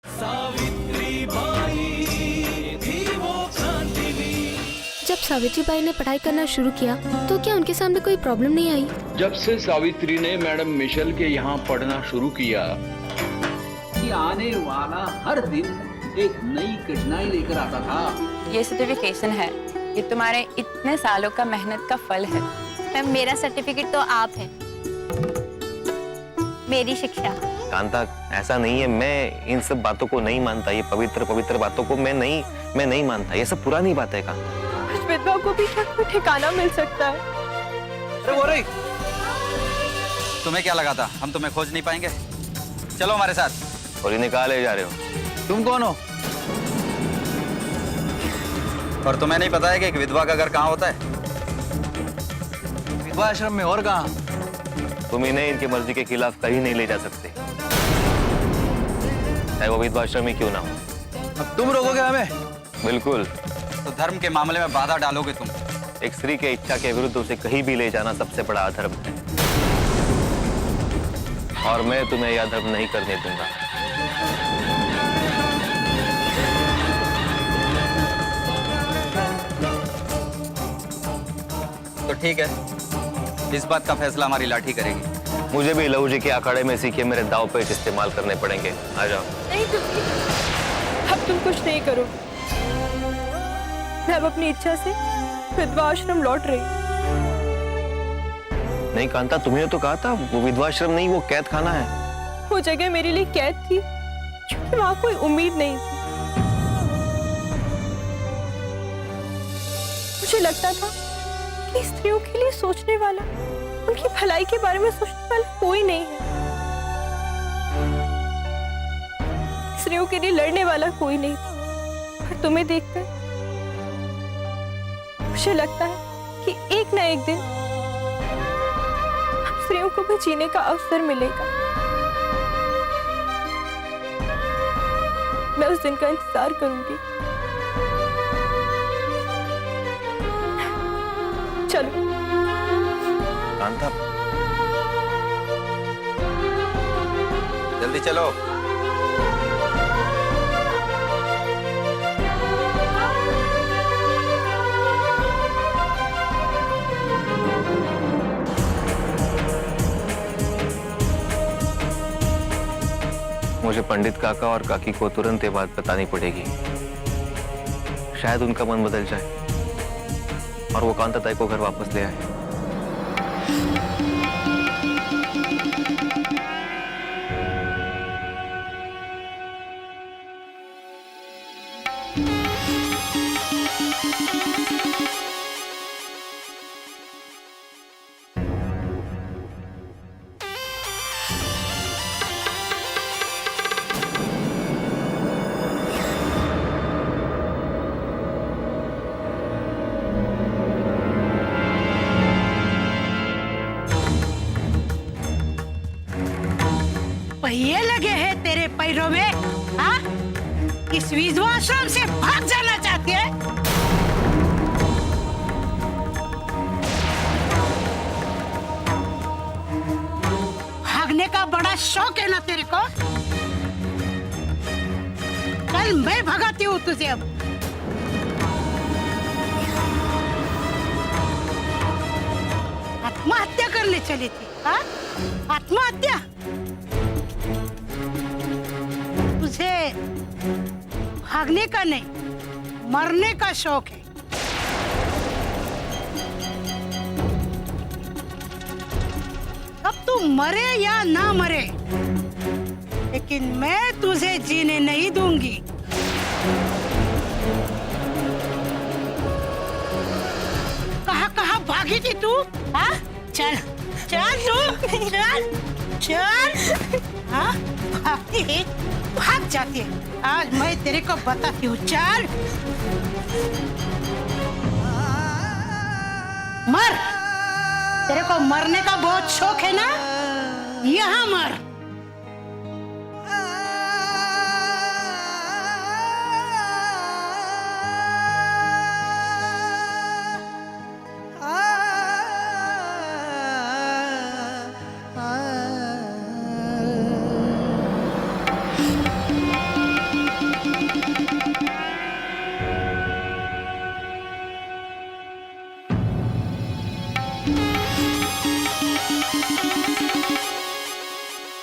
Savitri by थी वो क्रांतिवीर। जब सावित्री बाई ने पढ़ाई करना शुरू किया तो क्या उनके सामने कोई प्रॉब्लम नहीं आई? जब से सावित्री ने मैडम मिशेल के यहाँ पढ़ना शुरू किया, कि आने वाला हर दिन एक नई कठिनाई लेकर आता था। ये सर्टिफिकेशन है, ये तुम्हारे इतने सालों का मेहनत का फल है। मैम मेरा सर्टिफिकेट तो आप है, मेरी शिक्षा। कांता, ऐसा नहीं है, मैं इन सब बातों को नहीं मानता। ये पवित्र पवित्र बातों को मैं नहीं मानता। ये सब पुरानी बात है कांता। कुछ विधवा को भी क्या कोई ठिकाना मिल सकता है? अरे वो रही, तुम्हें क्या लगा था हम तुम्हें खोज नहीं पाएंगे? चलो हमारे साथ। और इन्हें कहाँ ले जा रहे हो? तुम कौन हो? और तुम्हें नहीं पता है कि एक विधवा का घर कहाँ होता है? विधवा आश्रम में, और कहाँ? तुम इन्हें इनकी मर्जी के खिलाफ कहीं नहीं ले जा सकते, चाहे वो विधवा आश्रम ही क्यों ना हो। अब तुम रोकोगे हमें? बिल्कुल। तो धर्म के मामले में बाधा डालोगे तुम। एक स्त्री के इच्छा के विरुद्ध उसे कहीं भी ले जाना सबसे बड़ा अधर्म है, और मैं तुम्हें यह अधर्म नहीं करने दूंगा। तो ठीक है, इस बात का फैसला हमारी लाठी करेगी। मुझे भी लहू जी के अखाड़े में सीखे मेरे दाव पेच इस्तेमाल करने पड़ेंगे। आ जाओ। नहीं अब तुम कुछ नहीं करो। मैं अब अपनी इच्छा से विधवा आश्रम लौट रही। नहीं कांता, तुमने तो कहा था वो विधवा आश्रम नहीं, वो कैद खाना है। वो जगह मेरे लिए कैद थी क्योंकि वहां कोई उम्मीद नहीं थी। मुझे लगता था कि स्त्रियों के लिए सोचने वाला, उनकी भलाई के बारे में सोचने वाला कोई नहीं है। स्त्रियों के लिए लड़ने वाला कोई नहीं था। पर तुम्हें देखकर मुझे लगता है कि एक ना एक दिन हम स्त्रियों को भी जीने का अवसर मिलेगा। मैं उस दिन का इंतजार करूंगी। चलो कांता, जल्दी चलो। मुझे पंडित काका और काकी को तुरंत ये बात बतानी पड़ेगी। शायद उनका मन बदल जाए और वो कांता ताई को घर वापस ले आए। पहिए लगे हैं तेरे पैरों में, हाँ? इस विधवा आश्रम से भाग जाना चाहते हैं? भागने का बड़ा शौक है ना तेरे को? कल मैं भगाती हूँ तुझे। अब आत्महत्या करने चली थी, हाँ? आत्महत्या? तुझे भागने का नहीं, मरने का शौक है। अब तू मरे या ना मरे, लेकिन मैं तुझे जीने नहीं दूंगी। कहाँ कहाँ भागी थी तू? हाँ? चल चल तू, चल चल। हाँ? भागती, भाग जाती है। आज मैं तेरे को बताती हूँ। चल मर। तेरे को मरने का बहुत शौक है ना? यहाँ मर।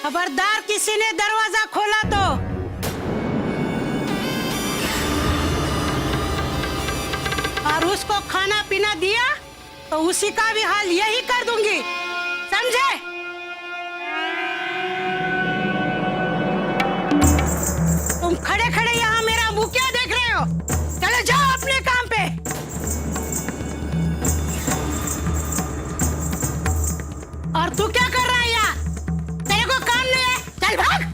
खबरदार किसी ने दरवाजा खोला तो और उसको खाना पीना दिया तो उसी का भी हाल यही कर दूंगी, समझे? तुम खड़े खड़े यहाँ मेरा मुंह क्या देख रहे हो? चले जाओ अपने काम पे। और तू क्या कर रहा है यहाँ? तेरे को काम नहीं है? चल भाग।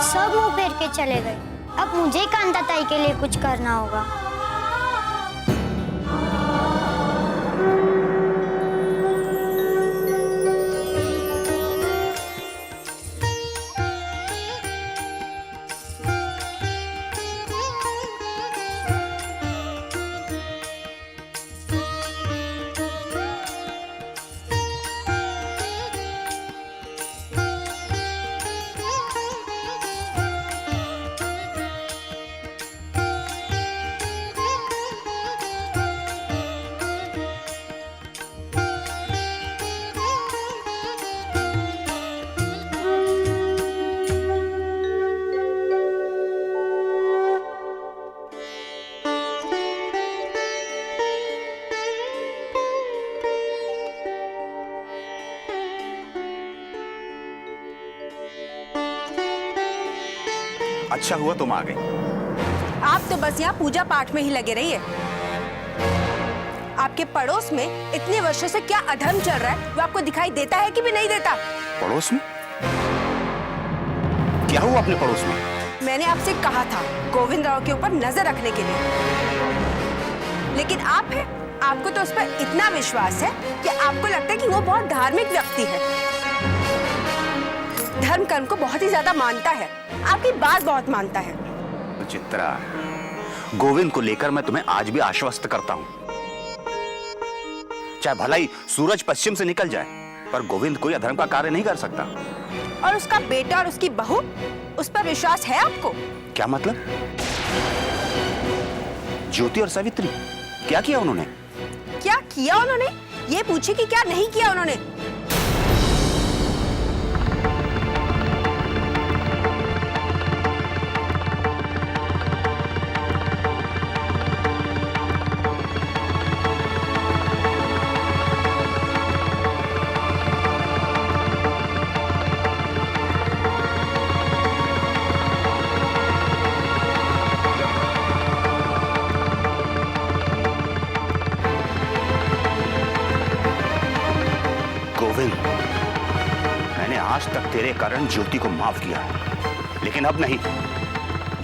सब मुंह फेर के चले गए। अब मुझे कांता ताई के लिए कुछ करना होगा। अच्छा हुआ तुम आ गई। आप तो बस यहाँ पूजा पाठ में ही लगे रहिए। आपके पड़ोस में इतने वर्षों से क्या अधर्म चल रहा है वो आपको दिखाई देता है कि भी नहीं देता? पड़ोस में? क्या हुआ अपने पड़ोस में? मैंने आपसे कहा था गोविंद राव के ऊपर नजर रखने के लिए, लेकिन आप हैं, आपको तो उस पर इतना विश्वास है कि आपको लगता है कि वो बहुत धार्मिक व्यक्ति है, धर्म कर्म को बहुत ही ज्यादा मानता है, आपकी बात बहुत मानता है। तो चित्रा, गोविंद को लेकर मैं तुम्हें आज भी आश्वस्त करता हूँ, चाहे भला ही सूरज पश्चिम से निकल जाए, पर गोविंद कोई अधर्म का कार्य नहीं कर सकता। और उसका बेटा और उसकी बहू, उस पर विश्वास है आपको? क्या मतलब? ज्योति और सावित्री, क्या किया उन्होंने? क्या किया उन्होंने? ये पूछे कि क्या नहीं किया उन्होंने। मैंने आज तक तेरे कारण ज्योति को माफ किया, लेकिन अब नहीं।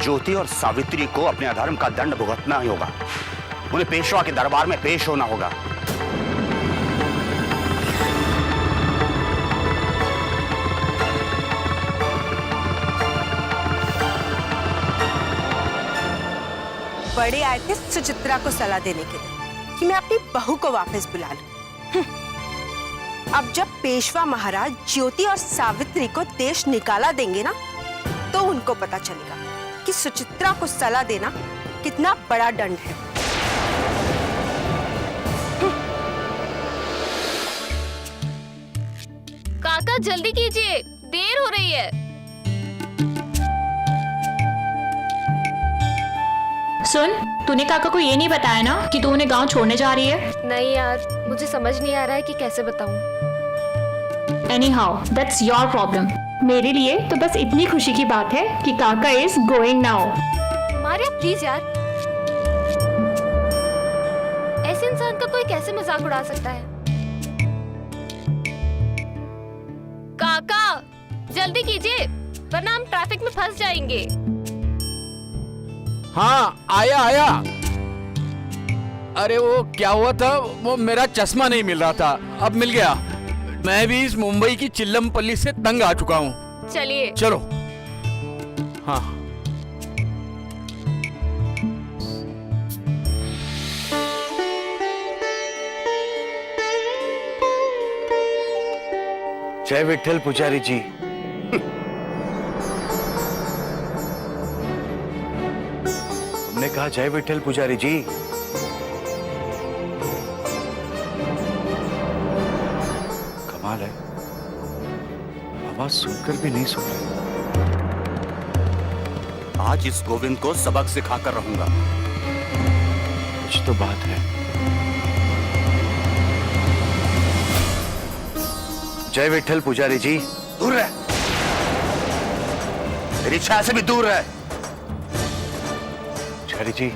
ज्योति और सावित्री को अपने अधर्म का दंड भुगतना ही होगा। उन्हें पेशवा के दरबार में पेश होना होगा। बड़े आए थे सुचित्रा को सलाह देने के लिए कि मैं अपनी बहू को वापस बुला लूं। अब जब पेशवा महाराज ज्योति और सावित्री को देश निकाला देंगे ना, तो उनको पता चलेगा कि सुचित्रा को सलाह देना कितना बड़ा दंड है। काका जल्दी कीजिए, देर हो रही है। सुन, तूने काका को ये नहीं बताया ना कि तू उन्हें गांव छोड़ने जा रही है? नहीं यार, मुझे समझ नहीं आ रहा है कि कैसे बताऊं। Anyhow, that's your problem. मेरे लिए तो बस इतनी खुशी की बात है कि काका is going now. Maria please यार, ऐसे इंसान का कोई कैसे मजाक उड़ा सकता है? काका जल्दी कीजिए, वरना हम ट्रैफिक में फंस जाएंगे। हाँ आया आया। अरे वो क्या हुआ था, वो मेरा चश्मा नहीं मिल रहा था, अब मिल गया। मैं भी इस मुंबई की चिल्लमपल्ली से तंग आ चुका हूँ। चलिए चलो। हाँ जय विठल पुजारी जी। तुमने मैंने कहा जय विठल पुजारी जी। कमाल है, आवाज सुनकर भी नहीं सुन रहे। आज इस गोविंद को सबक सिखाकर रहूंगा। कुछ तो बात है। जय विठल पुजारी जी। दूर रह, मेरी छाया से भी दूर रह। पुजारी जी,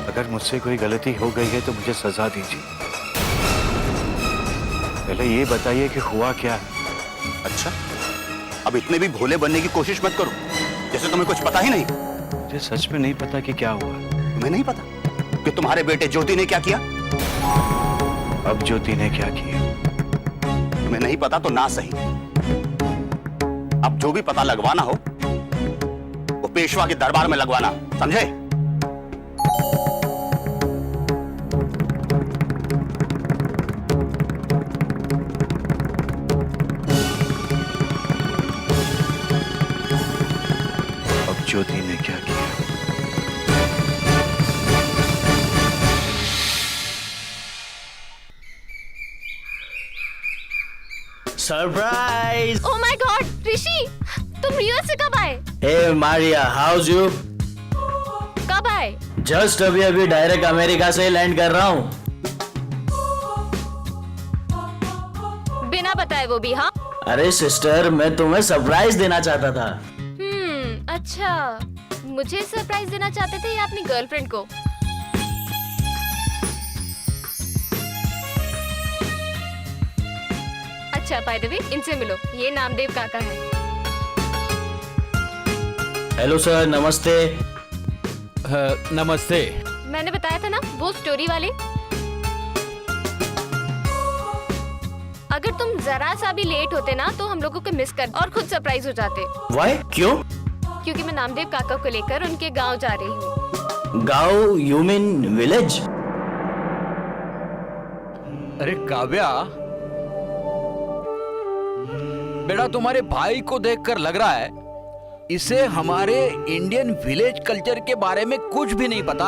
अगर मुझसे कोई गलती हो गई है तो मुझे सजा दीजिए। पहले ये बताइए कि हुआ क्या है। अच्छा, अब इतने भी भोले बनने की कोशिश मत करो जैसे तुम्हें कुछ पता ही नहीं। मुझे सच में नहीं पता कि क्या हुआ। तुम्हें नहीं पता कि तुम्हारे बेटे ज्योति ने क्या किया? अब ज्योति ने क्या किया? तुम्हें नहीं पता तो ना सही, अब जो भी पता लगवाना हो वो पेशवा के दरबार में लगवाना, समझे? अब ज्योति ने क्या किया? सरप्राइज! ओह माय गॉड ऋषि, तुम यूएस से कब आए? हे मारिया, हाउस यू? कब आए? जस्ट अभी डायरेक्ट अमेरिका से लैंड कर रहा हूँ। बिना बताए वो भी? हाँ। अरे सिस्टर, मैं तुम्हें सरप्राइज देना चाहता था। अच्छा, मुझे सरप्राइज देना चाहते थे या अपनी गर्लफ्रेंड को? अच्छा, बाय द वे इनसे मिलो, ये नामदेव काका है। हेलो सर, नमस्ते। नमस्ते। मैंने बताया था ना, वो स्टोरी वाले। अगर तुम जरा सा भी लेट होते ना तो हम लोगों को मिस कर और खुद सरप्राइज हो जाते। Why? क्यों? क्योंकि मैं नामदेव काका को लेकर उनके गांव जा रही हूँ। गांव? You mean village? अरे काव्या, बेटा तुम्हारे भाई को देखकर लग रहा है इसे हमारे इंडियन विलेज कल्चर के बारे में कुछ भी नहीं पता।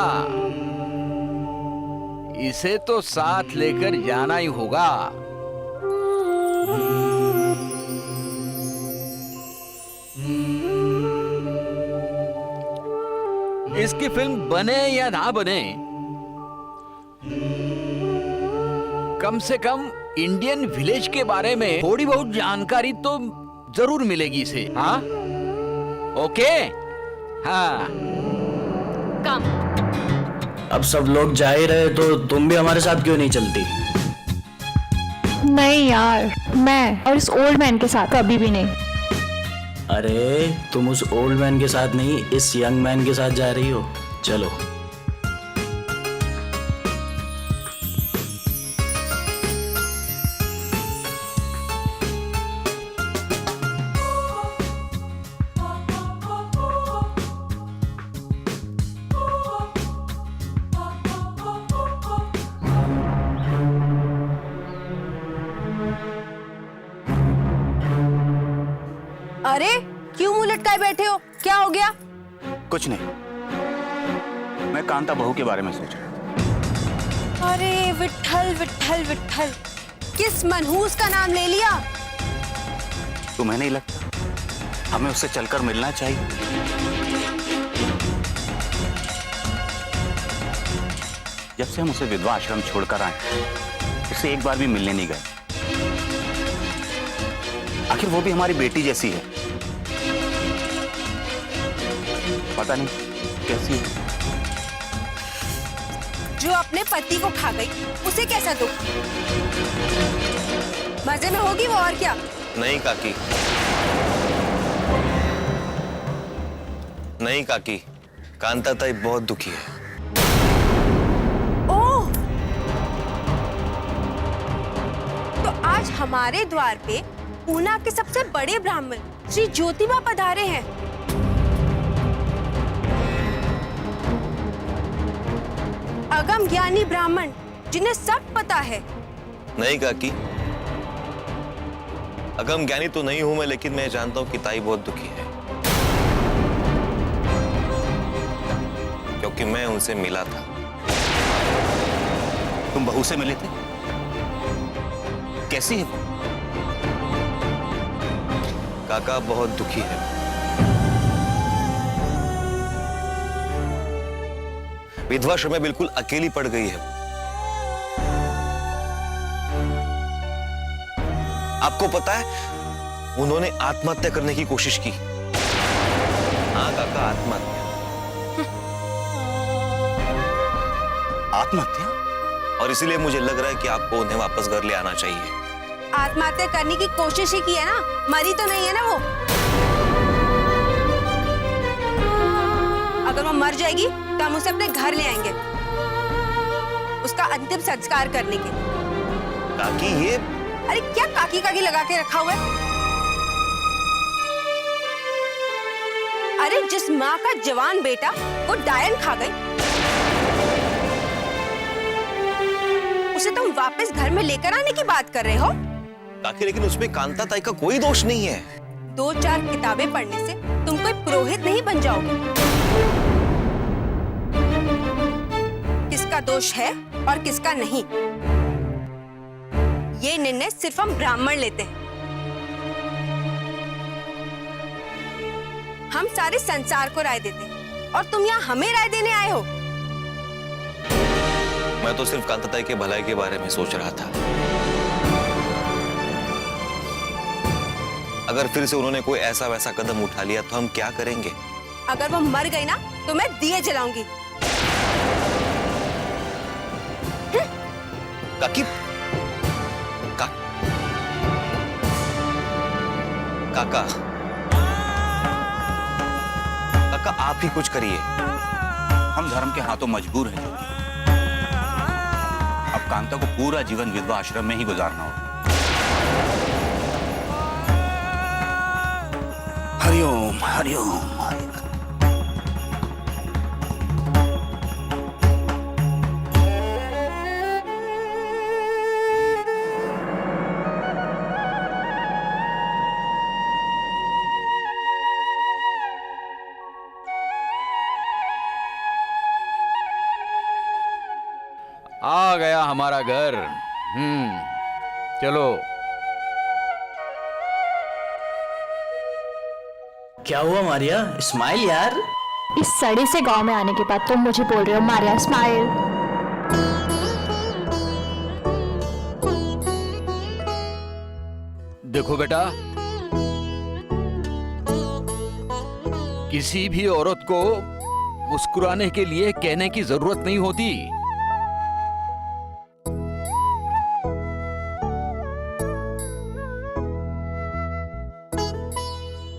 इसे तो साथ लेकर जाना ही होगा। इसकी फिल्म बने या ना बने, कम से कम इंडियन विलेज के बारे में थोड़ी बहुत जानकारी तो जरूर मिलेगी इसे। हाँ, ओके। हाँ, कम। अब सब लोग जा ही रहे तो तुम भी हमारे साथ क्यों नहीं चलती? नहीं यार, मैं और इस ओल्ड मैन के साथ कभी भी नहीं। अरे तुम उस ओल्ड मैन के साथ नहीं, इस यंग मैन के साथ जा रही हो। चलो। अरे क्यों मुंह लटकाए बैठे हो? क्या हो गया? कुछ नहीं, मैं कांता बहू के बारे में सोच रहा था। अरे विठल विठल विठल, किस मनहूस का नाम ले लिया? तुम्हें नहीं लगता हमें उससे चलकर मिलना चाहिए? जब से हम उसे विधवा आश्रम छोड़कर आए, उसे एक बार भी मिलने नहीं गए। आखिर वो भी हमारी बेटी जैसी है। पता नहीं कैसी है। जो अपने पति को खा गई उसे कैसा दुख? मजे में होगी वो, और क्या? नहीं काकी, नहीं काकी, कांता ताई बहुत दुखी है। ओह, तो आज हमारे द्वार पे पूना के सबसे बड़े ब्राह्मण श्री ज्योतिबा पधारे हैं। अगम ज्ञानी ब्राह्मण जिन्हें सब पता है। नहीं काकी, अगम ज्ञानी तो नहीं हूं मैं, लेकिन मैं जानता हूं कि ताई बहुत दुखी है। क्योंकि मैं उनसे मिला था। तुम बहू से मिले थे? कैसी है वो? काका बहुत दुखी है। विधवाश्रम में बिल्कुल अकेली पड़ गई है। आपको पता है, उन्होंने आत्महत्या करने की कोशिश की। हाँ काका, आत्महत्या। आत्महत्या? और इसीलिए मुझे लग रहा है कि आपको उन्हें वापस घर ले आना चाहिए। आत्महत्या करने की कोशिश ही की है ना, मरी तो नहीं है ना वो। अगर वो मर जाएगी तो हम उसे अपने घर ले आएंगे, उसका अंतिम संस्कार करने के। काकी ये, अरे क्या काकी काकी लगा के रखा हुआ है? अरे जिस माँ का जवान बेटा वो डायन खा गई, उसे तुम वापस घर में लेकर आने की बात कर रहे हो? काकी लेकिन उसमें कांता ताई का कोई दोष नहीं है। 2-4 किताबें पढ़ने से तुम कोई पुरोहित नहीं बन जाओगे। किसका दोष है और किसका नहीं, ये निर्णय सिर्फ हम ब्राह्मण लेते हैं। हम सारे संसार को राय देते हैं और तुम यहाँ हमें राय देने आए हो। मैं तो सिर्फ कांता ताई के भलाई के बारे में सोच रहा था। अगर फिर से उन्होंने कोई ऐसा वैसा कदम उठा लिया तो हम क्या करेंगे? अगर वो मर गई ना तो मैं दिए जलाऊंगी। काकी, काका, काका आप ही कुछ करिए। हम धर्म के हाथों मजबूर हैं ज्योति। अब कांता को पूरा जीवन विधवा आश्रम में ही गुजारना होगा। हरिओम हरिओम। आ गया हमारा घर। चलो। क्या हुआ मारिया? स्माइल यार। इस सड़े से गांव में आने के बाद तुम मुझे बोल रहे हो मारिया स्माइल। देखो बेटा, किसी भी औरत को मुस्कुराने के लिए कहने की जरूरत नहीं होती।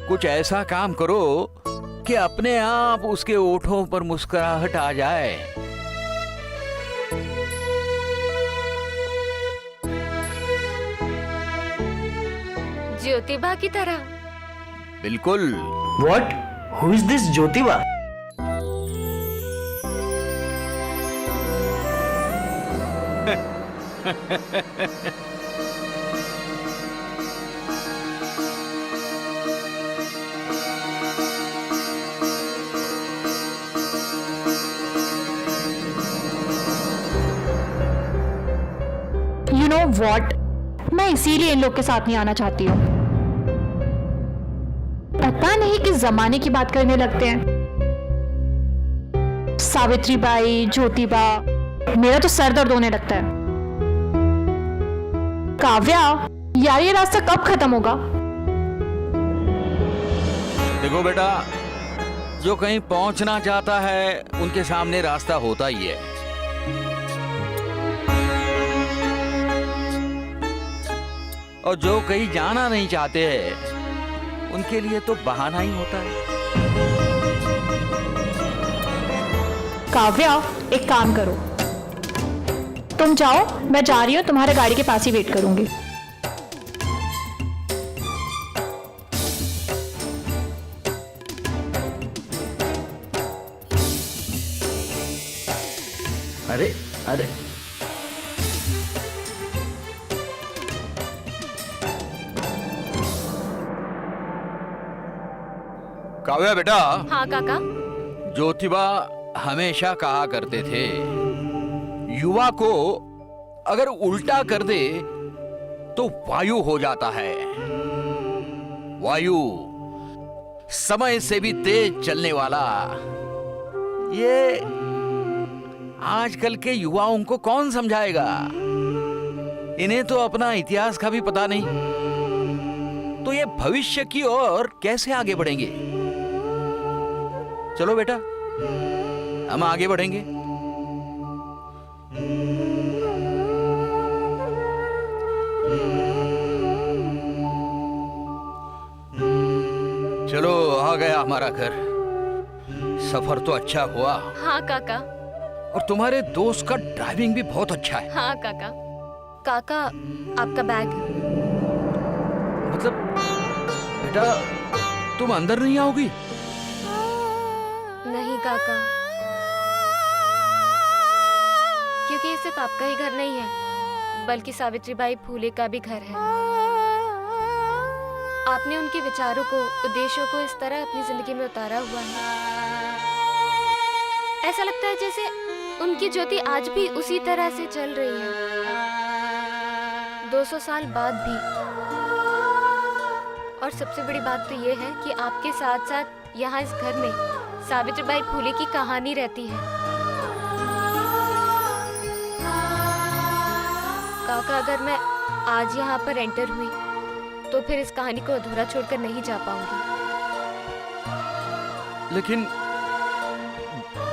कुछ ऐसा काम करो कि अपने आप उसके ओठों पर मुस्कुराहट आ जाए। ज्योतिबा की तरह। बिल्कुल। What? Who is this Jyotiba? You know what? मैं इसीलिए इन लोग के साथ नहीं आना चाहती हूँ। पता नहीं किस जमाने की बात करने लगते हैं। सावित्रीबाई, ज्योतिबा, मेरा तो सर दर्द होने लगता है। काव्या, यार ये रास्ता कब खत्म होगा? देखो बेटा, जो कहीं पहुंचना चाहता है उनके सामने रास्ता होता ही है। और जो कहीं जाना नहीं चाहते हैं उनके लिए तो बहाना ही होता है। काव्या, एक काम करो, तुम जाओ, मैं जा रही हूँ, तुम्हारे गाड़ी के पास ही वेट करूंगी। अरे अरे काव्या बेटा। हाँ काका। ज्योतिबा हमेशा कहा करते थे, युवा को अगर उल्टा कर दे तो वायु हो जाता है। वायु समय से भी तेज चलने वाला। ये आजकल के युवाओं को कौन समझाएगा? इन्हें तो अपना इतिहास का भी पता नहीं, तो ये भविष्य की ओर कैसे आगे बढ़ेंगे? चलो बेटा, हम आगे बढ़ेंगे। चलो, आ गया हमारा घर। सफर तो अच्छा हुआ। हाँ काका। और तुम्हारे दोस्त का ड्राइविंग भी बहुत अच्छा है। हाँ काका। काका, आपका बैग। मतलब बेटा, तुम अंदर नहीं आओगी? नहीं काका, क्योंकि ये सिर्फ आपका ही घर नहीं है, बल्कि सावित्रीबाई फूले का भी घर है। आपने उनके विचारों को, उद्देश्यों को इस तरह अपनी जिंदगी में उतारा हुआ है, ऐसा लगता है जैसे उनकी ज्योति आज भी उसी तरह से चल रही है, 200 साल बाद भी। और सबसे बड़ी बात तो ये है कि आपके साथ साथ यहाँ इस घर में सावित्रीबाई फूले की कहानी रहती है। काका, अगर मैं आज यहाँ पर एंटर हुई तो फिर इस कहानी को अधूरा छोड़कर नहीं जा पाऊंगी। लेकिन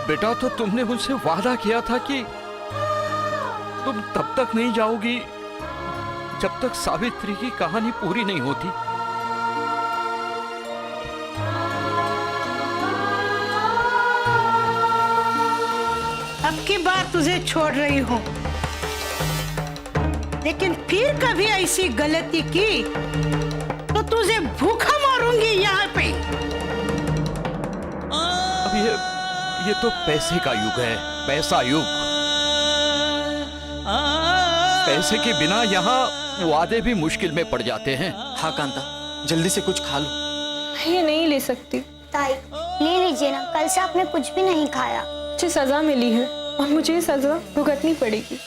बेटा, तो तुमने मुझसे वादा किया था कि तुम तब तक नहीं जाओगी जब तक सावित्री की कहानी पूरी नहीं होती। अब की बार तुझे छोड़ रही हूँ, लेकिन फिर कभी ऐसी गलती की तो तुझे भूखा मारूंगी यहाँ पे। अब ये तो पैसे का युग है, पैसा युग। पैसे के बिना यहाँ वादे भी मुश्किल में पड़ जाते हैं। हाँ कांता, जल्दी से कुछ खा लो। ये नहीं ले सकती। ताई, ले लीजिए ना, कल से आपने कुछ भी नहीं खाया। मुझे सजा मिली है और मुझे ये सजा भुगतनी पड़ेगी।